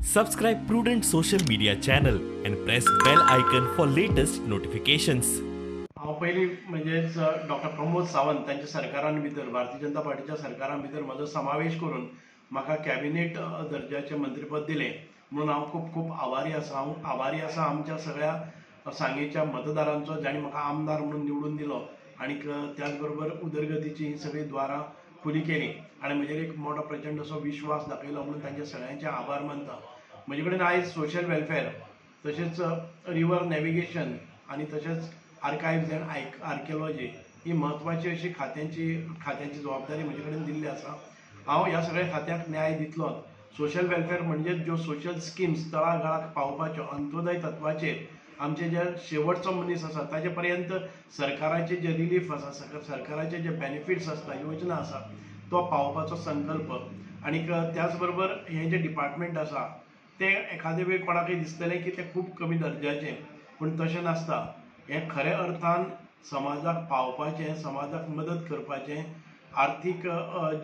Subscribe Prudent social media channel and press bell icon for latest notifications. पहिली म्हणजेच doctor Pramod Sawant त्यांच्या सरकारान भितर भारतीय जनता पार्टीच्या सरकारान भितर म्हजो समावेश करून म्हाका कॅबिनेट दर्जाचे मंत्रीपद दिले म्हणून हांव खूब खूब आभारी आसा। हांव आभारी आसा आमच्या सगळ्या सांगेच्या मतदारांचो जाणी म्हाका आमदार म्हणून निवडून दिलो आणि त्याच बरोबर उदरगतीची ही सगळी द्वारां खुली केली आणि म्हजेर एक मोठो प्रचंड असो विश्वास दाखयलो म्हणून तांचे सगळ्यांचे आभार मानता। म्हजे कडेन आयज सोशल वेलफेअर तशेंच रिवर नॅविगेशन आणि तशेंच आर्कायव्ज अँड आर्किओलॉजी ही महत्वाची अशी खात्यांची जबाबदारी म्हजे कडेन दिल्ली आसा। हांव ह्या सगळ्या खात्यांक न्याय दितलो। सोशल वेलफेअर म्हणजे ज्यो सोशल स्किम्स तळागाळाक पावपाच्यो अंत्योदय तत्वाचेर आमचे जे शेवटचो मनीस आसा ताचे पर्यंत सरकाराचे जे रिलीफ आसा सरकाराचे जे बेनिफिट्स आसता योजना आसा तो पावपाचो संकल्प आणि त्याच बरोबर हे जे डिपार्टमेंट आसा ते एखादे वेळ कोणाकय दिसतलें की ते खूब कमी दर्जाचे पूण तशें नासता। हे खऱ्या अर्थान समाजाक पावपाचें समाजाक मदत करपाचें आर्थीक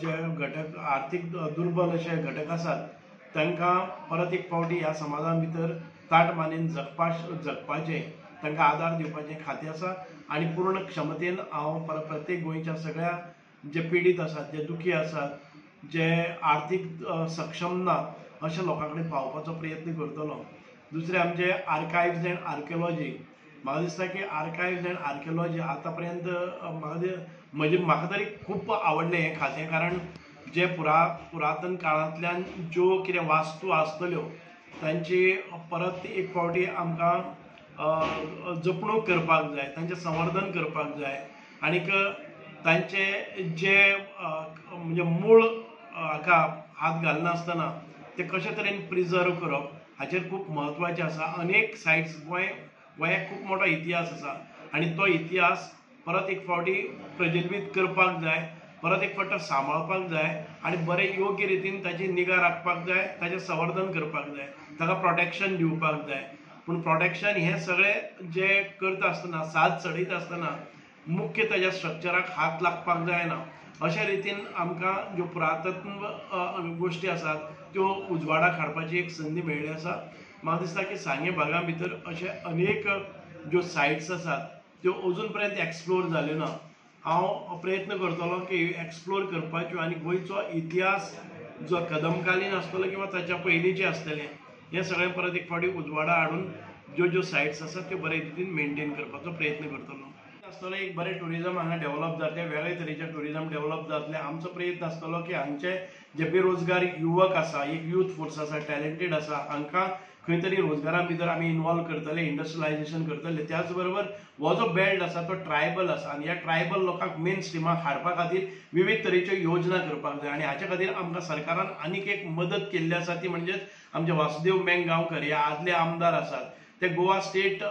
जे घटक आर्थीक दुर्बल अशे घटक आसात तांकां परत एक फावटी ह्या समाजां भितर ताट मानेन जगपाचें तांकां आदार दिवपाचें खातें आसा आणि पूर्ण क्षमतेन हांव प्रत्येक गोंयच्या सगळ्या जे पीडित आसात जे दुखी आसात जे आर्थीक सक्षम ना अशा लोकां कडेन पावपाचो प्रयत्न करतलो। दुसरें आमचे आर्कायव्ज अँड आर्किओलॉजी म्हाका दिसता की आर्कायव्ज अँड आर्किओलॉजी आतां पर्यंत म्हाका तरी खूब आवडलें हें खातें कारण जे पुरातन काळांतल्यान ज्यो कितें वास्तू आसतल्यो तांची परत एक फावटी आमकां जपणूक करपाक जाय तांचें संवर्धन करपाक जाय आनीक तांचे जे म्हणजे मूळ हाका हात घालनासतना ते कशे तरेन प्रिजर्व करप हाचेर खूब म्हत्वाचें आसा। अनेक सायट्स गोंयाक खूब मोठो इतिहास आसा आणि तो इतिहास परत एक फावटी प्रज्वलीत करपाक जाय परत एक फावटी सांबाळपाक जाय आणि बरे योग्य रितीन ताची निगा राखपाक जाय ताचें संवर्धन करपाक जाय ताका प्रोटेक्शन दिवपाक जाय। पूण प्रोटेक्शन हे सगळें जे करता आसतना साथ चडयता आसतना मुख्य ताच्या स्ट्रक्चराक हात लागपाक जायना अशा रितीन आमकां ज्यो पुरातत्व गोश्टी आसात त्यो उजवाडाक हाडपाची एक संदी मेळ्ळी आसा। म्हाका दिसता की सांगे भागा भितर अशे अनेक ज्यो सायट्स आसात त्यो अजून पर्यंत एक्सप्लोर जाल्यो ना। हांव प्रयत्न करतलों की एक्सप्लोर करपाच्यो आणि गोंयचो इतिहास जो कदमकालीन आसतलो किंवा ताच्या पयलींचे आसतले हे सगळें परत एक फावटी उजवाडा हाडून ज्यो सायट्स आसात त्यो बरे रितीन मेनटेन करपाचो प्रयत्न करतलो। आसतलो एक बरें टुरिजम हांगा डेव्हलप जातलें वेगळे तरेचें टुरिजम डेव्हलप जातलें। आमचो प्रयत्न आसतलो की हांगचे जे बेरोजगार युवक आसा एक यूथ फोर्स आसा टॅलेंटेड आसा हांकां खंय तरी रोजगारा भितर आमी इन्वॉल्व करतले इंडस्ट्रियलायझेशन करतले। त्याच बरोबर हो जो बेल्ट आसा तो ट्रायबल आसा आणि ह्या ट्रायबल लोकांक मेन स्ट्रिमाक हाडपा खातीर विविध तरेच्यो योजना करपाक जाय आणि हाचे खातीर आमकां सरकारान आनीक एक मदत केल्ली आसा ती म्हणजेच आमचे वासुदेव मेंगगांवकर हे आदले आमदार आसात ते गोवा स्टेट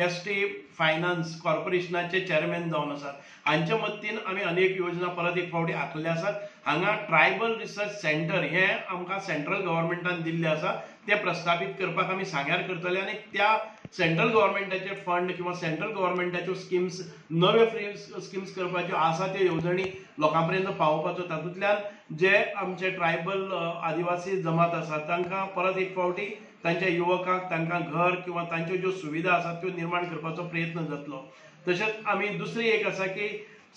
एसटी फायनान्स कॉर्पोरेशनाचे चेअरमॅन जावन आसात। हांच्या मदतीन आमी अनेक योजना परत एक फावटी आखलेले आसात। हांगा ट्रायबल रिसर्च सेंटर हे आमकां सेंट्रल गव्हर्नमेंटान दिल्ले आसा ते प्रस्थापित करपाक आमी सांग्यार करतले आणि त्या सेंट्रल गव्हर्नमेंटाचे फंड किंवा सेंट्रल गव्हर्नमेंटाच्यो स्किम्स नव्यो फ्री स्किम्स करपाच्यो आसा त्यो येवजणी लोकां पर्यंत पावोवपाचो तातूंतल्यान जे आमचे ट्रायबल आदिवासी जमात आसात तांकां परत एक फावटी तांच्या युवकांक तांकां घर किंवा तांच्यो ज्यो सुविधा आसात त्यो निर्माण करपाचो प्रयत्न जातलो। तशेंच आमी दुसरी एक आसा की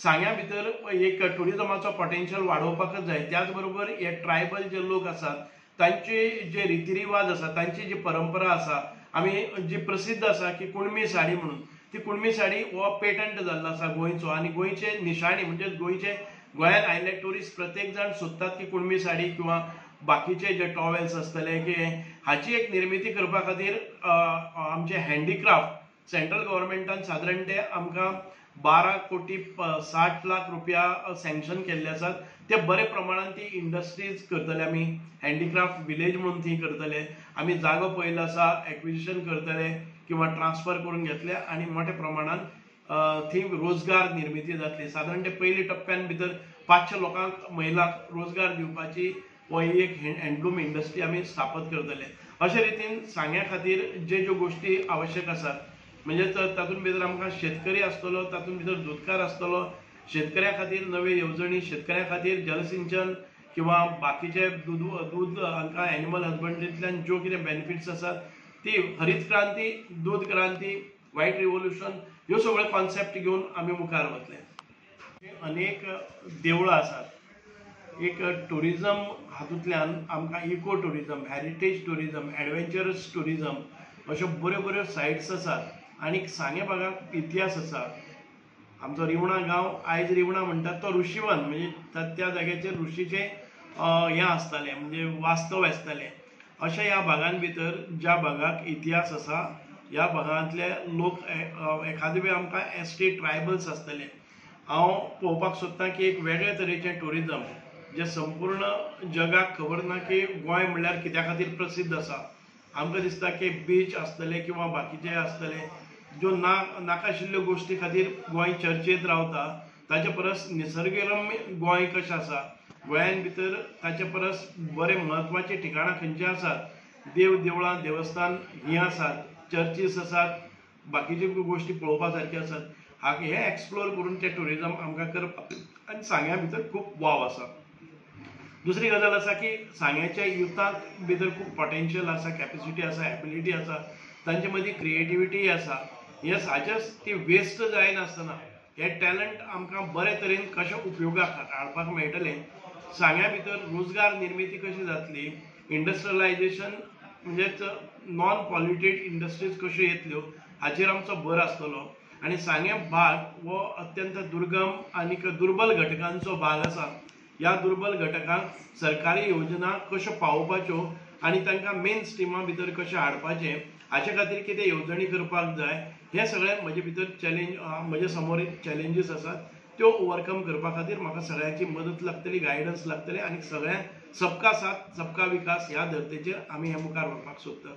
सांग्या भितर एक टुरिजमाचो पोटेन्शियल वाडोवपाकच जाय। त्याच बरोबर हे ट्रायबल जे लोक आसात तांचे जे रितीरिवाज आसा तांची जी परंपरा आसा आमी जी प्रसिद्ध आसा की कुणबी साडी म्हणून ती कुणबी साडी हो पेटंट जाल्लो आसा गोंयचो आणि गोंयचे निशाणी म्हणजे गोंयांत आयिल्ले ट्युरिस्ट प्रत्येक जाण सोदतात की कुणबी साडी किंवा बाकीचे जे टॉवेल्स आसतले की हाची एक निर्मिती करपा खातीर आमचे हँडीक्राफ्ट सेंट्रल गव्हर्नमेंटान सादारण ते आमकां 12 कोटी 60 लाख रुपया सँक्शन केल्ले आसात ते बरे प्रमाणात ती इंडस्ट्रीज करतले आमी हँडीक्राफ्ट विलेज म्हणून ती करतले आमी जागो पळयल्लो आसा एक्विजिशन करतले किंवा ट्रान्सफर करून घेतले आणि मोठ्या प्रमाणात थी रोजगार निर्मिती जातली। सादारण ते पयली टप्प्यान भितर 500 लोकांक महिलांक रोजगार दिवपाची हो एक हँडलूम इंडस्ट्री आमी स्थापत करतले। अशा रितीन सांग्या खातीर ज्यो गोष्टी आवश्यक आसात म्हणजे तातूंत भितर आमकां शेतकरी आसतलो तातूंत भितर दूधकार आसतलो शेतकऱ्या खातीर नवे येवजणी शेतकऱ्या खातीर जलसिंचन किंवा बाकीचे दूध हांकां एनिमल हजबंड्रींतल्यान ज्यो कितें बेनिफिट्स आसात ती हरीत क्रांती, दूध क्रांती, व्हायट रिव्होल्युशन ह्यो सगळ्यो कॉन्सेप्ट घेवन आमी मुखार वतले. अनेक देवळां आसात. एक टुरिजम हातूंतल्यान आमकां eco tourism, heritage tourism, adventurous tourism अश्यो बऱ्यो बऱ्यो सायट्स आसात आनी सांगे भागाक इतिहास आसा. आमचो रिवणा गांव आयज रिवणा म्हणटात तो ऋषीवन, म्हणजे त्या जाग्याचेर ऋषीचे हें आसतालें, म्हणजे वास्तव आसतालें. अशा ह्या भागां भितर ज्या भागाक इतिहास आसा ह्या भागांतले लोक एखादे वेळ आमकां एसटी ट्रायबल्स आसतले. हांव पळोवपाक सोदतां की एक वेगळे तरेचें टुरिजम जे संपूर्ण जगाक खबर ना की गोंय म्हणल्यार कित्या खातीर प्रसिद्ध आसा. आमकां दिसता की बीच आसतले किंवा बाकीचे आसतले ज्यो नाकाशिल्ल्यो गोश्टी खातीर गोंय चर्चेत रावता. ताचे परस निसर्गरम्य गोंय कशें आसा, गोंयान भितर ताचे परस बरे म्हत्वाचे ठिकाणां खंयचे आसात, देवळां देवस्थान हीं आसात, चर्चीस आसात, बाकीचे गोश्टी पळोवपा सारक्यो आसात. हे एक्सप्लोर करून ते टुरिजम आमकां करपाक आनी सांग्या भितर खूब वाव आसा. दुसरी गजाल आसा की सांग्याच्या युथाक भितर खूब पोटेन्शियल आसा, कॅपेसिटी आसा, एबिलिटी आसा, तांचे मदीं क्रिएटिविटी आसा. हे साजेच ती वेस्ट जायनासतना हे टॅलंट आमकां बरे तरेन कशें उपयोगाक हाडपाक मेळटलें, सांग्या भितर रोजगार निर्मिती कशी जातली, इंडस्ट्रियलायझेशन म्हणजेच नॉन पॉल्युटेड इंडस्ट्रीज कश्यो येतल्यो हाचेर आमचो भर आसतलो. आनी सांगे भाग हो अत्यंत दुर्गम आनी दुर्बल घटकांचो भाग आसा. ह्या दुर्बल घटकांक सरकारी योजना कश्यो पावोवपाच्यो आनी तांकां मेन स्ट्रिमा भितर कशें हाडपाचें हाचे खातीर कितें येवजणी करपाक जाय, हे सगळें म्हजे भितर चॅलेंज, म्हजे समोर चॅलेंजीस आसात. त्यो ओवरकम करपा खातीर म्हाका सगळ्यांची मदत लागतली, गायडन्स लागतलें आनी सगळ्यांक सबका साथ सबका विकास ह्या धर्तेचेर आमी हे मुखार व्हरपाक सोदतात.